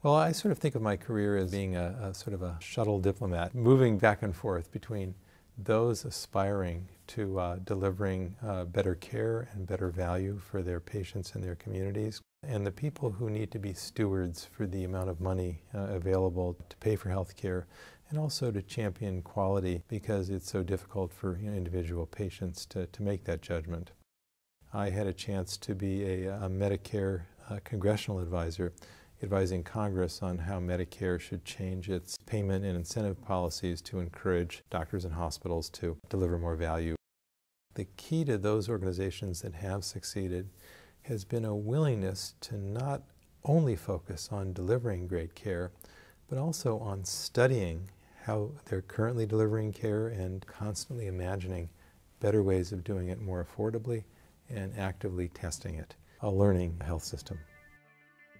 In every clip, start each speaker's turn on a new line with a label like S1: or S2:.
S1: Well, I sort of think of my career as being a sort of a shuttle diplomat, moving back and forth between those aspiring to delivering better care and better value for their patients and their communities, and the people who need to be stewards for the amount of money available to pay for health care, and also to champion quality because it's so difficult for individual patients to make that judgment. I had a chance to be a Medicare congressional advisor, advising Congress on how Medicare should change its payment and incentive policies to encourage doctors and hospitals to deliver more value. The key to those organizations that have succeeded has been a willingness to not only focus on delivering great care, but also on studying how they're currently delivering care and constantly imagining better ways of doing it more affordably and actively testing it. A learning health system.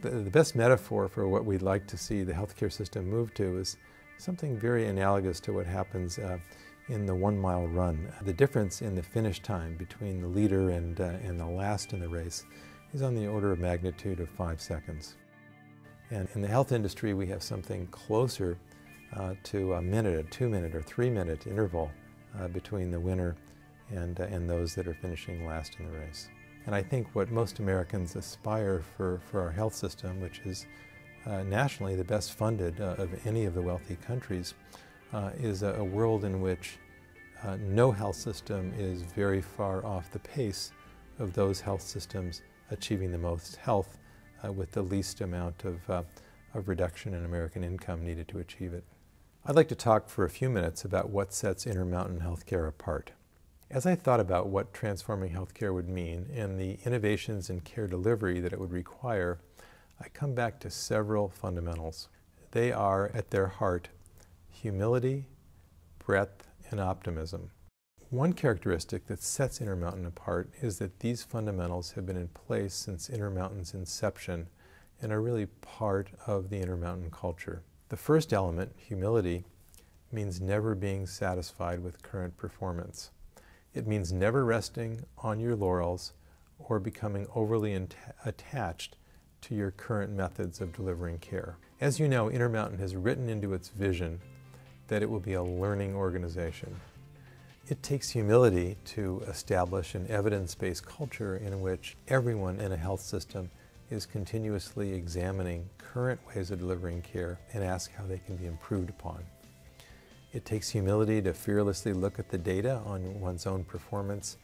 S1: The best metaphor for what we'd like to see the healthcare system move to is something very analogous to what happens in the 1 mile run. The difference in the finish time between the leader and the last in the race is on the order of magnitude of 5 seconds. And in the health industry, we have something closer to a minute, a 2-minute or 3-minute interval between the winner and those that are finishing last in the race. And I think what most Americans aspire for our health system, which is nationally the best funded of any of the wealthy countries, is a world in which no health system is very far off the pace of those health systems achieving the most health with the least amount of reduction in American income needed to achieve it. I'd like to talk for a few minutes about what sets Intermountain Healthcare apart. As I thought about what transforming healthcare would mean and the innovations in care delivery that it would require, I come back to several fundamentals. They are, at their heart, humility, breadth, and optimism. One characteristic that sets Intermountain apart is that these fundamentals have been in place since Intermountain's inception and are really part of the Intermountain culture. The first element, humility, means never being satisfied with current performance. It means never resting on your laurels or becoming overly attached to your current methods of delivering care. As you know, Intermountain has written into its vision that it will be a learning organization. It takes humility to establish an evidence-based culture in which everyone in a health system is continuously examining current ways of delivering care and ask how they can be improved upon. It takes humility to fearlessly look at the data on one's own performance,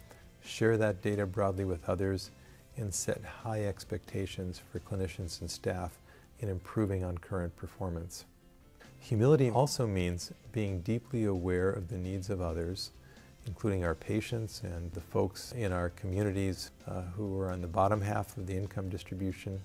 S1: share that data broadly with others, and set high expectations for clinicians and staff in improving on current performance. Humility also means being deeply aware of the needs of others, including our patients and the folks in our communities who are on the bottom half of the income distribution,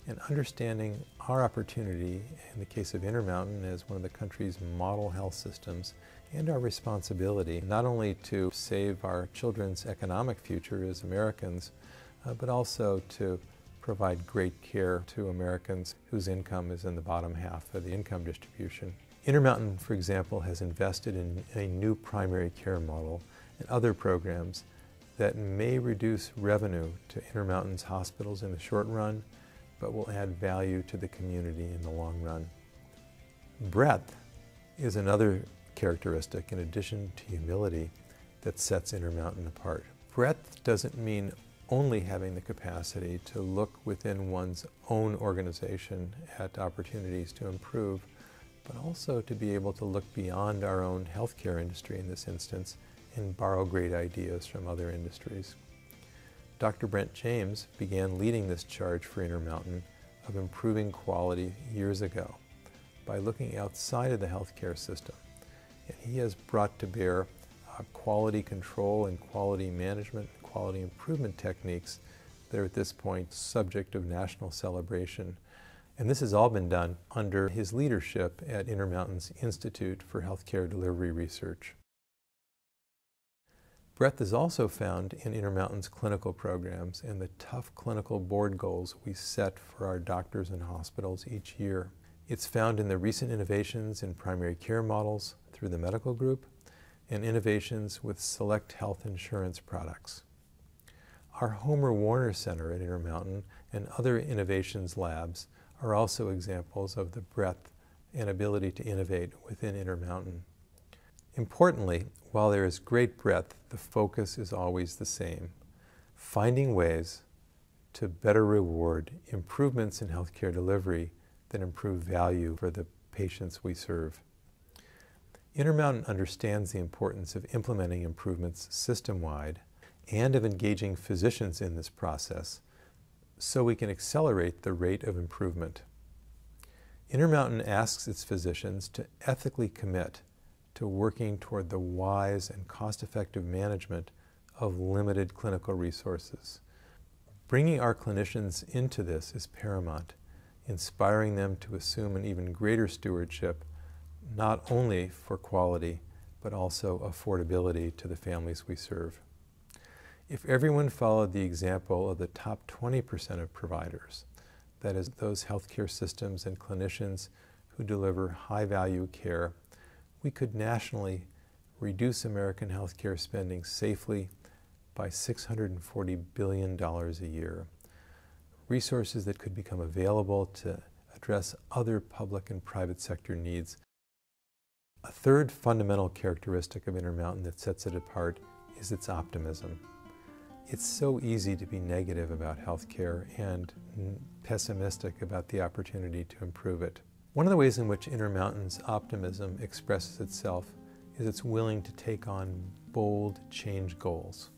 S1: and understanding our opportunity, in the case of Intermountain, as one of the country's model health systems, and our responsibility not only to save our children's economic future as Americans, but also to provide great care to Americans whose income is in the bottom half of the income distribution. Intermountain, for example, has invested in a new primary care model and other programs that may reduce revenue to Intermountain's hospitals in the short run, but will add value to the community in the long run. Breadth is another characteristic, in addition to humility, that sets Intermountain apart. Breadth doesn't mean only having the capacity to look within one's own organization at opportunities to improve, but also to be able to look beyond our own healthcare industry in this instance and borrow great ideas from other industries. Dr. Brent James began leading this charge for Intermountain of improving quality years ago by looking outside of the healthcare system. And he has brought to bear quality control and quality management, quality improvement techniques that are at this point subject of national celebration. And this has all been done under his leadership at Intermountain's Institute for Healthcare Delivery Research. Breadth is also found in Intermountain's clinical programs and the tough clinical board goals we set for our doctors and hospitals each year. It's found in the recent innovations in primary care models through the medical group and innovations with select health insurance products. Our Homer Warner Center at Intermountain and other innovations labs are also examples of the breadth and ability to innovate within Intermountain. Importantly, while there is great breadth, the focus is always the same: finding ways to better reward improvements in healthcare delivery that improve value for the patients we serve. Intermountain understands the importance of implementing improvements system-wide and of engaging physicians in this process so we can accelerate the rate of improvement. Intermountain asks its physicians to ethically commit to working toward the wise and cost-effective management of limited clinical resources. Bringing our clinicians into this is paramount, inspiring them to assume an even greater stewardship, not only for quality, but also affordability to the families we serve. If everyone followed the example of the top 20% of providers, that is, those healthcare systems and clinicians who deliver high-value care, we could nationally reduce American healthcare spending safely by $640 billion a year, resources that could become available to address other public and private sector needs. A third fundamental characteristic of Intermountain that sets it apart is its optimism. It's so easy to be negative about healthcare and pessimistic about the opportunity to improve it. One of the ways in which Intermountain's optimism expresses itself is it's willing to take on bold change goals.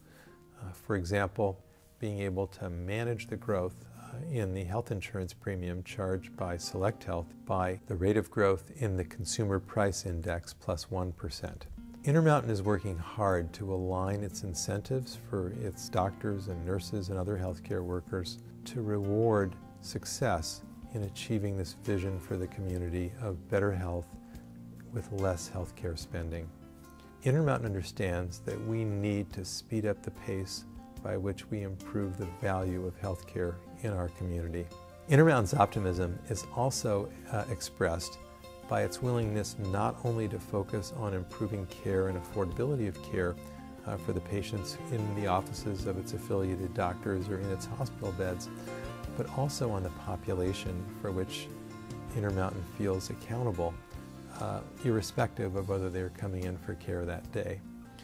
S1: For example, being able to manage the growth in the health insurance premium charged by SelectHealth by the rate of growth in the Consumer Price Index plus 1%. Intermountain is working hard to align its incentives for its doctors and nurses and other healthcare workers to reward success in achieving this vision for the community of better health with less healthcare spending. Intermountain understands that we need to speed up the pace by which we improve the value of healthcare in our community. Intermountain's optimism is also expressed by its willingness not only to focus on improving care and affordability of care for the patients in the offices of its affiliated doctors or in its hospital beds, but also on the population for which Intermountain feels accountable, irrespective of whether they're coming in for care that day.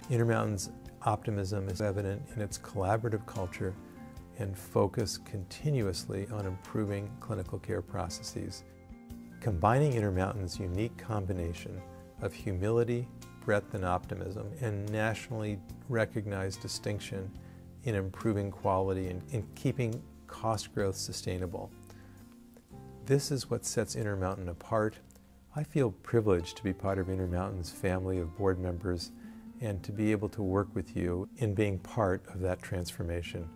S1: Intermountain's optimism is evident in its collaborative culture and focus continuously on improving clinical care processes. Combining Intermountain's unique combination of humility, breadth, and optimism, and nationally recognized distinction in improving quality and in keeping cost growth sustainable. This is what sets Intermountain apart. I feel privileged to be part of Intermountain's family of board members and to be able to work with you in being part of that transformation.